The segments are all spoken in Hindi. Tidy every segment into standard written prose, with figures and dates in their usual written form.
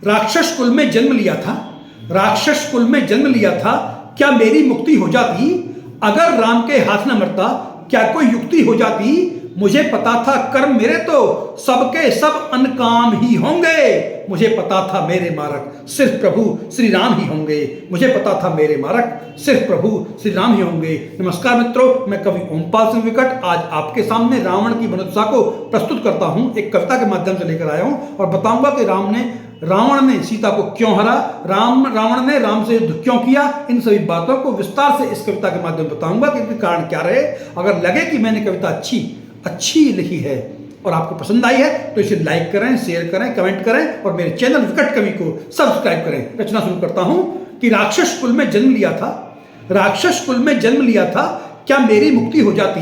राक्षस कुल में जन्म लिया था, राक्षस कुल में जन्म लिया था, क्या मेरी मुक्ति हो जाती? अगर राम के हाथ न मरता क्या कोई युक्ति हो जाती? मुझे पता था कर्म मेरे तो सबके सब अनकाम ही होंगे। मुझे पता था मेरे मारक सिर्फ प्रभु श्री राम ही होंगे। मुझे पता था मेरे मारक सिर्फ प्रभु श्री राम ही होंगे। नमस्कार मित्रों, मैं कवि ओमपाल सिंह विकट आज आपके सामने रावण की मनुष्यता को प्रस्तुत करता हूं। एक कविता के माध्यम से लेकर आया हूं और बताऊंगा कि रावण ने सीता को क्यों हरा, रावण ने राम से युद्ध क्यों किया। इन सभी बातों को विस्तार से इस कविता के माध्यम से बताऊंगा कि इनके कारण क्या रहे। अगर लगे कि मैंने कविता अच्छी लिखी है और आपको पसंद आई है तो इसे लाइक करें, शेयर करें, कमेंट करें और मेरे चैनल विकट कवि को सब्सक्राइब करें। रचना शुरू करता हूं कि राक्षस कुल में जन्म लिया था, राक्षस कुल में जन्म लिया था, क्या मेरी मुक्ति हो जाती?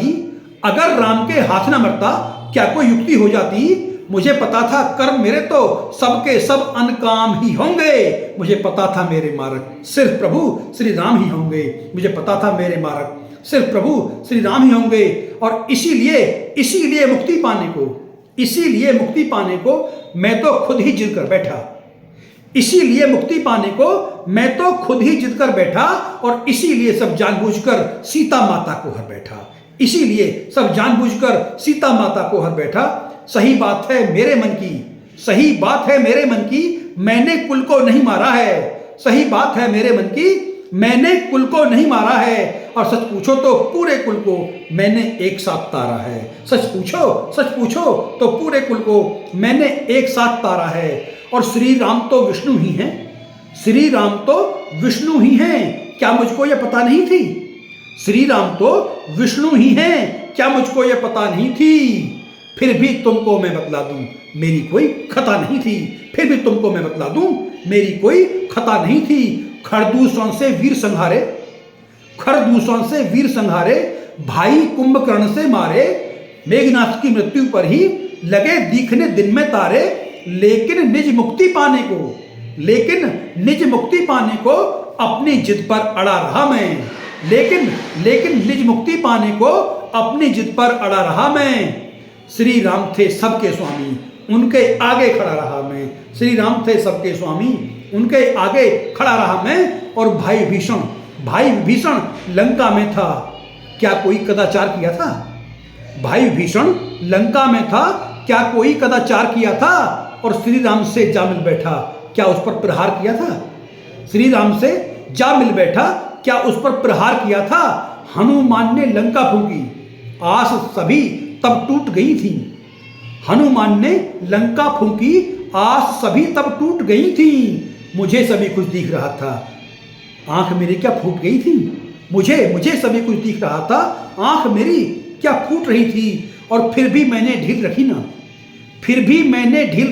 अगर राम के हाथ न मरता क्या कोई युक्ति हो जाती? मुझे पता था कर्म मेरे तो सबके सब अनकाम ही होंगे। मुझे पता था मेरे मारक सिर्फ प्रभु श्री राम ही होंगे। मुझे पता था मेरे मारक सिर्फ प्रभु श्री राम ही होंगे। और इसीलिए मुक्ति पाने को मैं तो खुद ही जिद कर बैठा। इसीलिए मुक्ति पाने को मैं तो खुद ही जिद कर बैठा और इसीलिए सब जानबूझकर सीता माता को हर बैठा। इसीलिए सब जानबूझकर सीता माता को हर बैठा। सही बात है मेरे मन की, सही बात है मेरे मन की, मैंने कुल को नहीं मारा है। सही बात है मेरे मन की, मैंने कुल को नहीं मारा है। और सच पूछो तो पूरे कुल को मैंने एक साथ तारा है। सच पूछो तो पूरे कुल को मैंने एक साथ तारा है। और श्री राम तो विष्णु ही हैं, श्री राम तो विष्णु ही हैं, क्या मुझको यह पता नहीं थी? श्री राम तो विष्णु ही हैं, क्या मुझको यह पता नहीं थी? फिर भी तुमको मैं बतला दूं मेरी कोई खता नहीं थी। फिर भी तुमको मैं बतला दूं मेरी कोई खता नहीं थी। खरदूषण से वीर संहारे, खरदूषण से वीर संहारे, भाई कुंभकर्ण से मारे। मेघनाथ की मृत्यु पर ही लगे दिखने दिन में तारे। लेकिन निज मुक्ति पाने को अपनी जिद पर अड़ा रहा मैं। लेकिन निज मुक्ति पाने को अपनी जिद पर अड़ा रहा मैं। श्री राम थे सबके स्वामी, उनके आगे खड़ा रहा मैं। श्री राम थे सबके स्वामी, उनके आगे खड़ा रहा मैं। और भाई विभीषण लंका में था, क्या कोई कदाचार किया था? भाई विभीषण लंका में था, क्या कोई कदाचार किया था? और श्री राम से जा मिल बैठा, क्या उस पर प्रहार किया था? श्री राम से जा मिल बैठा, क्या उस पर प्रहार किया था? हनुमान ने लंका फूंकी, आस सभी तब टूट गई थी। हनुमान ने लंका फूंकी, आस सभी तब टूट गई थी। मुझे सभी कुछ दिख रहा था, आंख मेरी क्या फूट गई थी? मुझे सभी कुछ दिख रहा था, आंख मेरी क्या फूट रही थी। और फिर भी मैंने ढील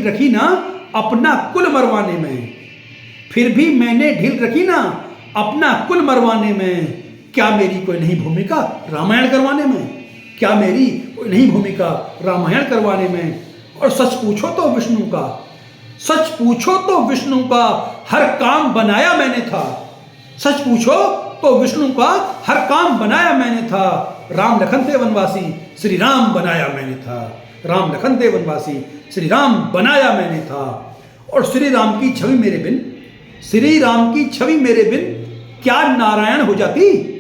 रखी ना अपना कुल मरवाने में। फिर भी मैंने ढील रखी ना अपना कुल मरवाने में। क्या मेरी कोई नहीं भूमिका रामायण करवाने में? क्या मेरी कोई नहीं भूमिका रामायण करवाने में? और सच पूछो तो विष्णु का हर काम बनाया मैंने था। सच पूछो तो विष्णु का हर काम बनाया मैंने था। राम लखन थे वनवासी, श्री राम बनाया मैंने था। राम लखन थे वनवासी, श्री राम बनाया मैंने था। और श्री राम की छवि मेरे बिन क्या नारायण हो जाती?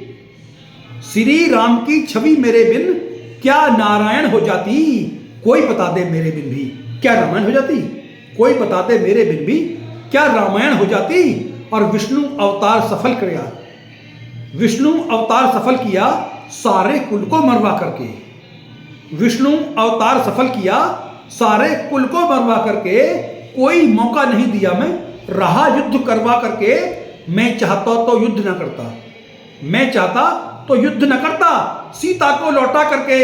श्री राम की छवि मेरे बिन क्या नारायण हो जाती? कोई बता दे मेरे बिन भी क्या रामायण हो जाती? कोई बता दे मेरे बिन भी क्या रामायण हो जाती? और विष्णु अवतार सफल किया सारे कुल को मरवा करके। विष्णु अवतार सफल किया सारे कुल को मरवा करके। कोई मौका नहीं दिया मैं रहा युद्ध करवा करके। मैं चाहता तो युद्ध न करता सीता को लौटा करके।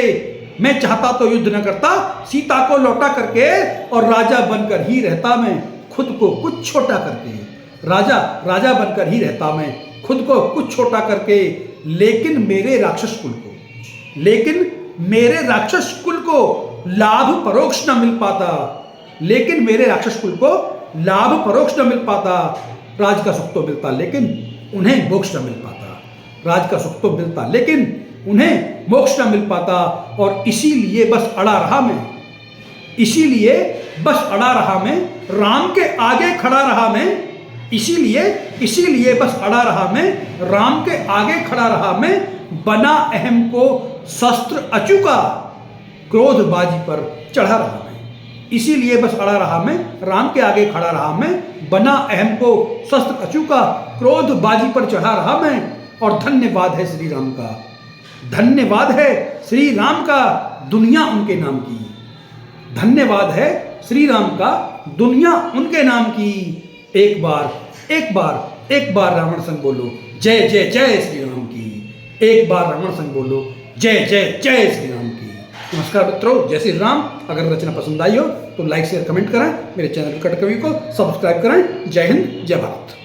मैं चाहता तो युद्ध न करता सीता को लौटा करके। और राजा बनकर ही रहता मैं खुद को कुछ छोटा करके। राजा बनकर ही रहता मैं खुद को कुछ छोटा करके। लेकिन मेरे राक्षस कुल को लाभ परोक्ष न मिल पाता। राज का सुख तो मिलता लेकिन उन्हें मोक्ष न मिल पाता। और इसीलिए बस अड़ा रहा मैं। इसीलिए बस अड़ा रहा मैं, राम के आगे खड़ा रहा मैं, इसीलिए बस अड़ा रहा मैं, राम के आगे खड़ा रहा मैं, बना अहम को शस्त्र अचूका, क्रोध बाजी पर चढ़ा रहा मैं। इसीलिए बस अड़ा रहा मैं, राम के आगे खड़ा रहा मैं, बना अहम को शस्त्र अचूका, क्रोध बाजी पर चढ़ा रहा मैं। और धन्यवाद है श्री राम का, धन्यवाद है श्री राम का, दुनिया उनके नाम की। धन्यवाद है श्री राम का, दुनिया उनके नाम की। एक बार रावण संग बोलो जय जय जय श्री राम की। एक बार रावण संग बोलो जय जय जय श्री राम की। नमस्कार मित्रों, जय श्री राम। अगर रचना पसंद आई हो तो लाइक शेयर कमेंट करें, मेरे चैनल कट कवि को सब्सक्राइब करें। जय हिंद, जय भारत।